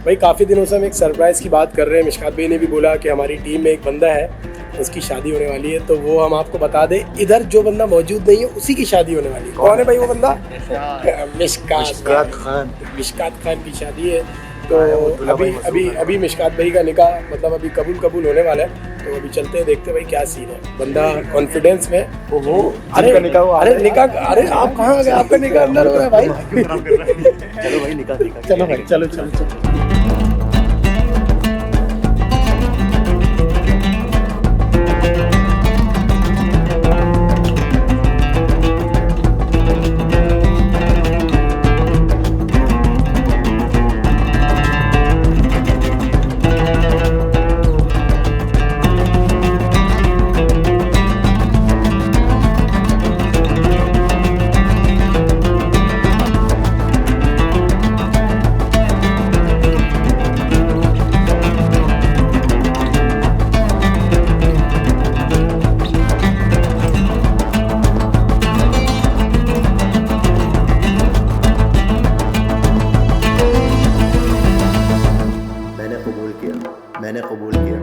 भाई काफ़ी दिनों से हम एक सरप्राइज़ की बात कर रहे हैं। मिशकात भाई ने भी बोला कि हमारी टीम में एक बंदा है, उसकी शादी होने वाली है, तो वो हम आपको बता दें। इधर जो बंदा मौजूद नहीं है उसी की शादी होने वाली है। कौन है भाई वो बंदा? मिशकात खान की शादी है। तो अभी मिशकात भाई का निकाह मतलब अभी कबूल होने वाला है। तो अभी चलते हैं, देखते हैं भाई क्या सीन है। बंदा कॉन्फिडेंस में अरे आप कहाँ आ गए? आपका निकाह अंदर हो रहा है भाई। चलो भाई निकाह चलो भाई चलो। मैंने कबूल किया।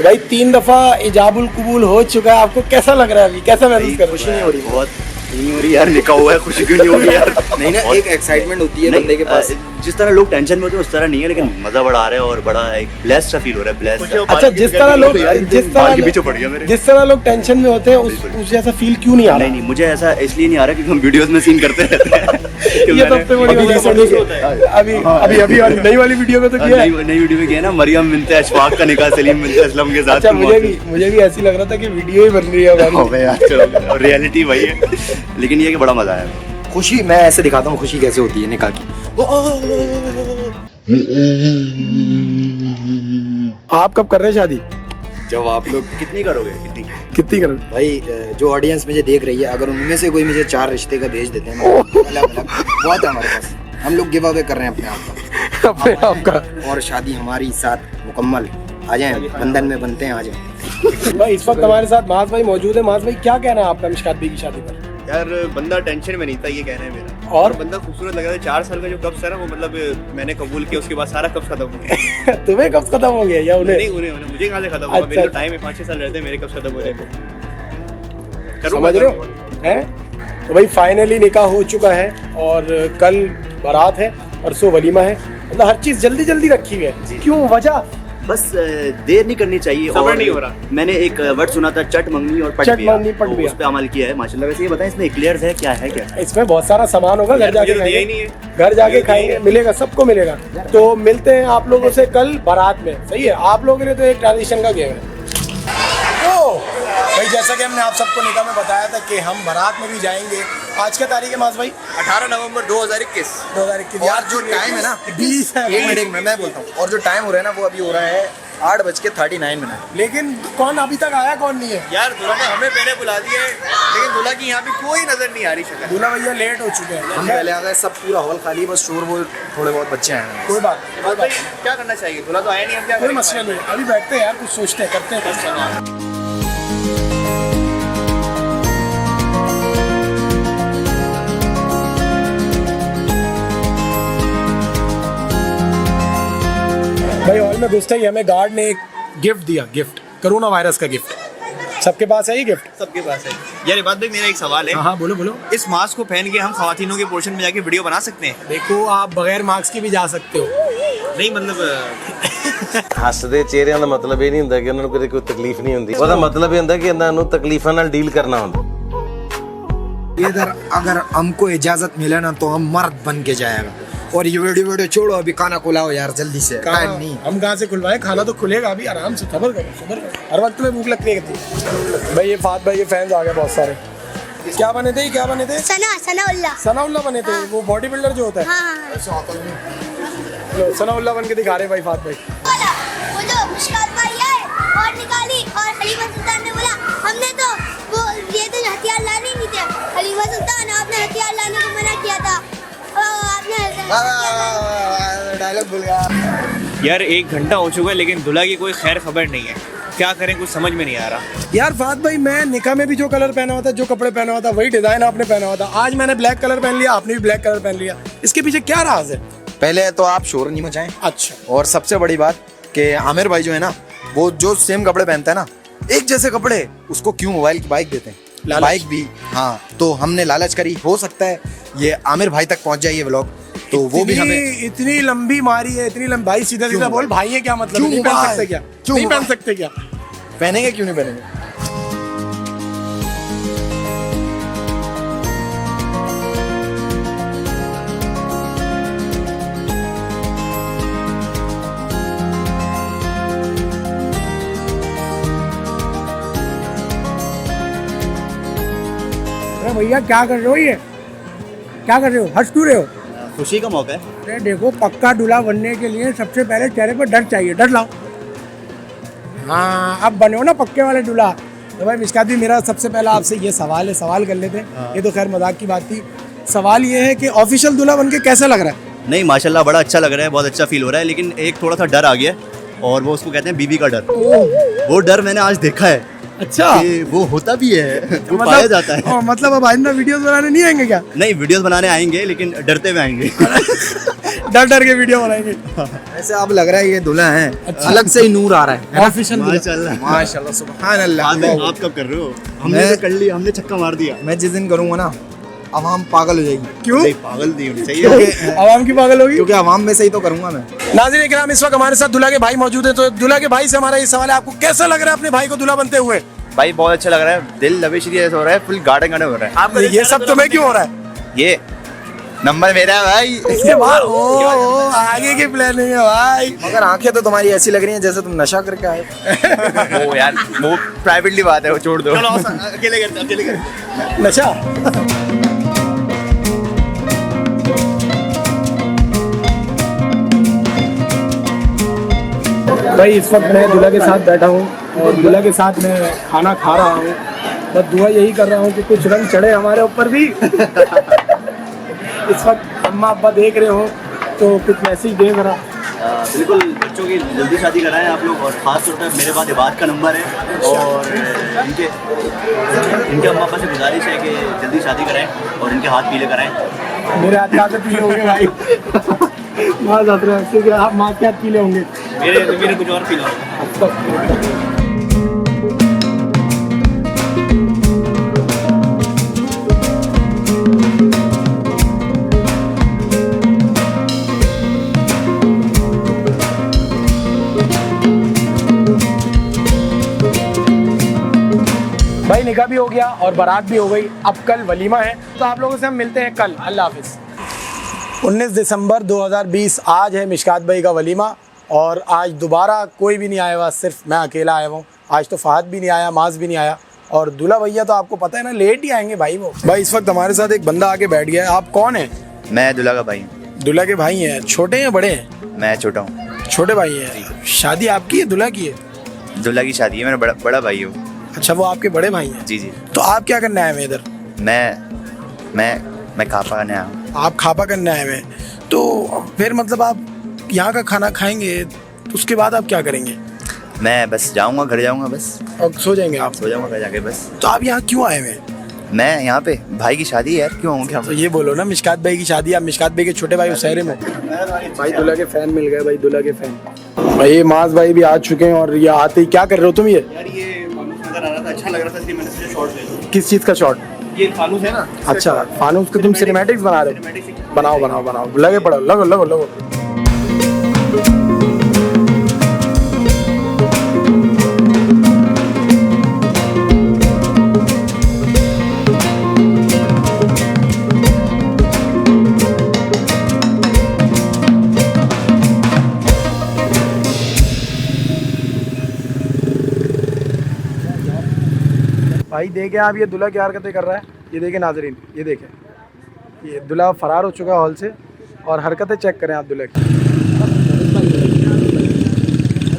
भाई 3 दफा इजाबुल कबूल हो चुका है। आपको कैसा लग रहा है? अभी कैसा महसूस कर रहे हैं? खुशी नहीं हो रही? बहुत नहीं हो रही यार, निकाह हुआ है, खुशी क्यों नहीं हो रही यार? नहीं ना, एक एक्साइटमेंट होती है बंदे के पास। जिस तरह लोग टेंशन में होते हैं उस तरह नहीं है, लेकिन मजा बड़ा आ रहा है और बड़ा एक ब्लेस्ड सा फील हो रहा है। ब्लेस्ड। अच्छा, जिस तरह लोग टेंशन में होते हैं उस जैसा फील क्यों नहीं आ रहा? नहीं, मुझे ऐसा इसलिए नहीं आ रहा क्योंकि हम वीडियोस में सीन करते रहते हैं। ये सबसे बड़ी अभी नई वाली वीडियो में तो किया है। नई वीडियो में किया ना, मरियम बिनते अशफाक का निकाह सलीम बिनते असलम के साथ। अच्छा, मुझे भी ऐसी लग रहा था कि वीडियो ही बन रही है हमारी। रियलिटी वही है, लेकिन ये कि बड़ा मजा आया। खुशी मैं ऐसे दिखाता हूँ खुशी कैसे होती है निकाह की। आप कब कर रहे हैं शादी? जब आप लोग कितनी करोगे? कितनी करोगे? भाई जो ऑडियंस मुझे देख रही है, अगर उनमें से कोई मुझे 4 रिश्ते का भेज देते हैं अलग बहुत है हमारे पास। हम लोग गिव अवे कर रहे हैं अपने आप का। और शादी हमारी साथ मुकम्मल। आ जाए, बंधन में बनते हैं, आ जाए। भाई इस वक्त हमारे साथ मास भाई मौजूद है। मास भाई क्या कहना है आपका मिशकात भाई की शादी पर? यार बंदा टेंशन में नहीं था, ये कहना है मेरा। और बंदा खूबसूरत लग रहा है। 4 साल का जो कब्ज़ है ना, वो मतलब मैंने कबूल किया, उसके बाद सारा कब्ज़ खत्म हो गया। तुम्हें कब्ज़ खत्म हो गया या उन्हें? नहीं, उन्हें मुझे कहाँ से खत्म हुआ? मेरे तो टाइम है, 5-6 साल रहते हैं मेरे कब्ज़ खत्म हो रहे थे। समझ रहे हो हैं? तो भाई फाइनली निकाह हो चुका है और कल बारात है, परसों वलीमा है। मतलब हर चीज़ जल्दी रखी हुई है। क्यों? वजह बस देर नहीं करनी चाहिए। सब्र नहीं हो रहा। मैंने एक वर्ड सुना था, चट मंगनी और पट बिया, तो उस पे अमल किया है माशाल्लाह। वैसे ये बताएं, इसमें एक्लेयर्स है क्या है? इसमें बहुत सारा सामान होगा, घर जाके खाएंगे, घर जाके खाएंगे, मिलेगा, सबको मिलेगा। तो मिलते हैं आप लोगों से कल बारात में। सही है, आप लोगों के लिए तो एक ट्रांजिशन का गेम है। तो भाई जैसा कि हमने आप सबको निकाह में बताया था कि हम बारात में भी जाएंगे। आज क्या तारीख है मास भाई? 18 नवंबर 2021। और जो टाइम है ना 20 है। एक मिनट मैं बोलता हूँ। और जो टाइम हो रहा है ना, वो अभी हो रहा है 8:39। लेकिन कौन अभी तक आया कौन नहीं है? यार दूल्हा ने हमें पहले बुला दिया है, लेकिन दूल्हा की यहाँ पे कोई नजर नहीं आ रही शक्ल। दूल्हा भैया लेट हो चुके हैं। हम पहले आ गए, सब पूरा हॉल खाली, बस शोर वो थोड़े बहुत बच्चे आए हैं। कोई बात तो भाई क्या करना चाहिए? दूल्हा तो आया नहीं, हम क्या कोई करें? मसला नहीं, अभी बैठते हैं यार, कुछ सोचते हैं, करते हैं। भाई हॉल में घुसते ही हमें गार्ड ने एक गिफ्ट दिया। गिफ्ट कोरोना वायरस का गिफ्ट। सबके पास है ये गिफ्ट? सबके पास है। यार बात भाई, मेरा एक सवाल है। हाँ बोलो। इस मास्क को पहन के हम खवातीनों के पोर्शन में जाके वीडियो बना सकते हैं? देखो, आप बगैर मास्क के भी जा सकते हो। नहीं मतलब ਹੱਸਦੇ ਚਿਹਰਿਆਂ ਦਾ ਮਤਲਬ ਇਹ ਨਹੀਂ ਹੁੰਦਾ ਕਿ ਉਹਨਾਂ ਨੂੰ ਕਦੇ ਕੋਈ ਤਕਲੀਫ ਨਹੀਂ ਹੁੰਦੀ। ਉਹਦਾ ਮਤਲਬ ਇਹ ਹੁੰਦਾ ਕਿ ਇਹਨਾਂ ਨੂੰ ਤਕਲੀਫਾਂ ਨਾਲ ਡੀਲ ਕਰਨਾ ਹੁੰਦਾ। इधर अगर हमको इजाजत मिले ना तो हम मर्द बन के जाएगा। और ये वीडियो छोड़ो, अभी खाना खुलाओ यार जल्दी से। टाइम नहीं, हम कहाँ से खुलवाए? खाना तो खुलेगा अभी, आराम से सबर करो। हर वक्त में भूख लगती है। भाई ये फात भाई के फैंस आ गए बहुत सारे। क्या बने थे? सनाउल्ला बने थे। वो बॉडी बिल्डर जो होता है। सनाउल्ला बन के दिखा रहे भाई फात भाई। वो जो मुश्किल भाई है निकाली और हलीमा सुल्तान ने बोला हमने तो वो ये तो हथियार लाने नहीं थे। हलीमा सुल्तान आपने हथियार लाने को मना किया था। डायलॉग भूल गया यार 1 घंटा हो चुका है लेकिन दूल्हा की कोई खैर खबर नहीं है। क्या करें, कुछ समझ में नहीं आ रहा। यार फहद भाई, मैं निकाह में भी जो कलर पहना हुआ था, जो कपड़े पहना हुआ था, वही डिजाइन आपने पहना हुआ था। आज मैंने ब्लैक कलर पहन लिया, आपने भी ब्लैक कलर पहन लिया। इसके पीछे क्या राज है? पहले तो आप शोर नहीं मचाएं। अच्छा। और सबसे बड़ी बात कि आमिर भाई जो है ना, वो जो सेम कपड़े पहनता है ना, एक जैसे कपड़े, उसको क्यों मोबाइल की बाइक देते हैं? बाइक भी, हाँ, तो हमने लालच करी। हो सकता है ये आमिर भाई तक पहुंच जाए ये व्लॉग, तो वो भी हमें इतनी लंबी मारी है, इतनी लंबी। भाई सीधा सीधा बोल, भाई है क्या मतलब? क्यों नहीं पहन सकते क्या? नहीं पहन सकते क्या? पहनेंगे, क्यों नहीं पहनेंगे? अरे भैया क्या कर रहे हो? ये क्या कर रहे हो? हंस क्यों रहे हो? खुशी का मौका है। अरे देखो, पक्का दूल्हा बनने के लिए सबसे पहले चेहरे पर डर चाहिए। डर लाओ। हाँ, अब बने हो ना पक्के वाले दूल्हा। तो भाई मिशकात भी, मेरा सबसे पहला आपसे ये सवाल है, सवाल कर लेते हैं। ये तो खैर मजाक की बात थी। सवाल ये है कि ऑफिशियल दूल्हा बनके कैसा लग रहा है? नहीं माशाल्लाह बड़ा अच्छा लग रहा है, बहुत अच्छा फील हो रहा है, लेकिन एक थोड़ा सा डर आ गया है, और वो उसको कहते हैं बीवी का डर। वो डर मैंने आज देखा है। अच्छा, वो होता भी है, वो पाया जाता है। मतलब अब आइंदा वीडियोस बनाने नहीं आएंगे क्या? नहीं, वीडियोस बनाने आएंगे लेकिन डरते हुए आएंगे। डर डर के वीडियो बनाएंगे। ऐसे अब लग रहा है ये दूल्हा है। अच्छा। अलग से ही नूर आ रहा है। ऑफिशियल माशाल्लाह माशाल्लाह, सुभान अल्लाह। आप कब कर रहे हो? हमने तो कर लिया, हमने छक्का मार दिया। मैं जिस दिन करूंगा ना, आवाम पागल हो जाएगी। क्यों? नहीं, पागल नहीं होनी चाहिए। आवाम की पागल होगी, क्योंकि आवाम में से ही तो करूंगा मैं। नाज़रीन इकराम, इस वक्त हमारे साथ दूल्हा के भाई मौजूद है। तो दूल्हा के भाई से हमारा ये सवाल है, आपको कैसा लग रहा है अपने भाई को दूल्हा बनते हुए? भाई बहुत अच्छा लग रहा है, दिल लबेश्री ऐसा हो रहा है, फुल गार्डन गार्डन हो रहा है। ये सब तुम्हें क्यों हो रहा है? ये नंबर मेरा है भाई। इसके बाद आगे की प्लानिंग है भाई। मगर आंखें तो तुम्हारी ऐसी लग रही हैं जैसे तुम नशा करके आए। वो यार, वो प्राइवेटली बात है, वो छोड़ दो। अकेले कर। नशा। भाई इस वक्त मैं दूल्हा के साथ बैठा हूँ और दूल्हा के साथ मैं खाना खा रहा हूँ। बस दुआ यही कर रहा हूँ कि कुछ रंग चढ़े हमारे ऊपर भी। इस वक्त अम्मा अब्बा देख रहे हो तो कुछ मैसेज दे जरा। बिल्कुल, बच्चों की जल्दी शादी कराएं आप लोग, और खास तौर पर मेरे पास इबाद का नंबर है, और इनके अम्मा अब्बा से गुजारिश है कि जल्दी शादी कराएं और इनके हाथ पीले कराएं। मेरे हाथ क्या पीले होंगे भाई? माँ जाते हैं क्योंकि आप माँ के हाथ पीले होंगे। मेरे कुछ और फील हो रहा है। भाई निकाह भी हो गया और बारात भी हो गई, अब कल वलीमा है। तो आप लोगों से हम मिलते हैं कल। अल्लाह हाफिज़। 19 दिसंबर 2020 आज है मिशकात भाई का वलीमा, और आज दोबारा कोई भी नहीं आया हुआ, सिर्फ मैं अकेला आया हूँ। आज तो फहद भी नहीं आया, माज भी नहीं आया, और दूल्हा भैया तो आपको पता है ना, लेट ही आएंगे भाई। वो भाई इस वक्त हमारे साथ एक बंदा आके बैठ गया है। आप कौन है? मैं दूल्हा का भाई हूँ। दूल्हा के भाई हैं? छोटे हैं बड़े हैं? मैं छोटा हूँ। छोटे भाई हैं। शादी आपकी है दूल्हा की है? दूल्हा की शादी है, मेरा बड़ा भाई हूँ। अच्छा, वो आपके बड़े भाई हैं? जी। तो आप क्या करने आए हुए इधर? मैं खापा करने आया हूँ। आप खापा करने आए हुए हैं, तो फिर मतलब आप यहाँ का खाना खाएंगे तो उसके बाद आप क्या करेंगे? मैं बस जाऊँगा, घर जाऊँगा बस, और सो जाएंगे आप? सो जाऊँगा घर जाके बस। तो आप यहाँ क्यों आए हुए हैं? मैं यहाँ पे भाई की शादी है यार, क्यों आऊँ क्या? तो ये बोलो ना, मिशकात भाई की शादी। आप मिशकात भाई के छोटे भाई उशहरे में। भाई दूल्हा के फैन मिल गए, भाई दूल्हा के फैन। भाई माज भाई भी आ चुके हैं, और ये आते ही क्या कर रहे हो तुम? ये यार ये फानूस नजर आ रहा था, अच्छा लग रहा था, इसलिए मैंने सोचा शॉट ले लूं। किस चीज़ का शॉट? ये फानूस है ना। अच्छा, फानूस के तुम सिनेमैटिक्स बना रहे हो? बनाओ, लगे पड़ो, लगो। भाई देखे आप, ये दूल्हा क्या हरकतें कर रहा है। ये देखें नाजरीन, ये देखें, ये दूल्हा फरार हो चुका है हॉल से, और हरकतें चेक करें आप दूल्हे की।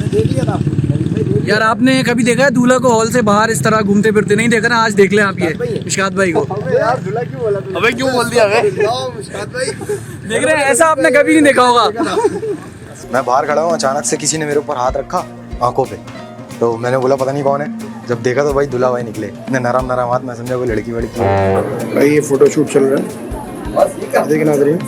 देख लिया था, यार आपने कभी देखा है दूल्हा को हॉल से बाहर इस तरह घूमते फिरते? नहीं देखा ना, आज देख लें आप ये मिशकात भाई को। अबे क्यों बोल दिया देख रहे हैं, ऐसा आपने कभी नहीं देखा होगा। मैं बाहर खड़ा हूँ, अचानक से किसी ने मेरे ऊपर हाथ रखा आंखों पे, तो मैंने बोला पता नहीं कौन है। जब देखा तो भाई दूल्हा भाई निकले, इतने नरम नरम हाथ, मैं समझा कोई लड़की वड़की है। भाई ये फोटो शूट चल रहा है, देखना नाज़रीन।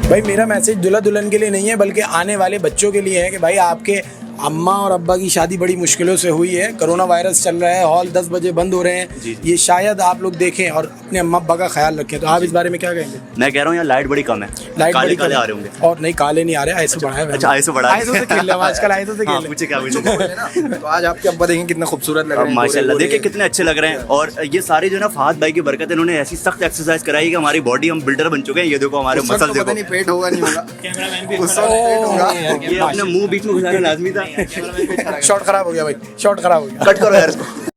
भाई मेरा मैसेज दूल्हा दुल्हन के लिए नहीं है, बल्कि आने वाले बच्चों के लिए है कि भाई आपके अम्मा और अब्बा की शादी बड़ी मुश्किलों से हुई है, कोरोना वायरस चल रहा है, हॉल 10 बजे बंद हो रहे हैं, ये शायद आप लोग देखें और अपने अम्मा अब्बा का ख्याल रखें। तो आप इस बारे में क्या कहेंगे? मैं कह रहा हूँ यहाँ लाइट बड़ी कम है, लाइट काले बड़ी काले कम आ रहे होंगे। और नहीं, काले नहीं आ रहे, आईएसओ बढ़ा है। अच्छा आईएसओ बढ़ा है। आईएसओ से खेल रहे हैं आजकल, आईएसओ से खेल हाँ रहे पूछे क्या पूछे। तो आज आपके अब्बा देखें कितना खूबसूरत लग रहे हैं, माशाल्लाह देखिए कितने अच्छे लग रहे हैं। और ये सारे जो ना फहद भाई की बरकत है, इन्होंने ऐसी सख्त एक्सरसाइज कराई कि हमारी बॉडी, हम बिल्डर बन चुके हैं। ये देखो हमारे मसल पता देखो, नहीं पेट होगा नहीं होगा। ये अपने मुंह बीच में घुसाना लाजमी था। शॉट खराब हो गया भाई, शॉट खराब हो गया। कट करो यार इसको।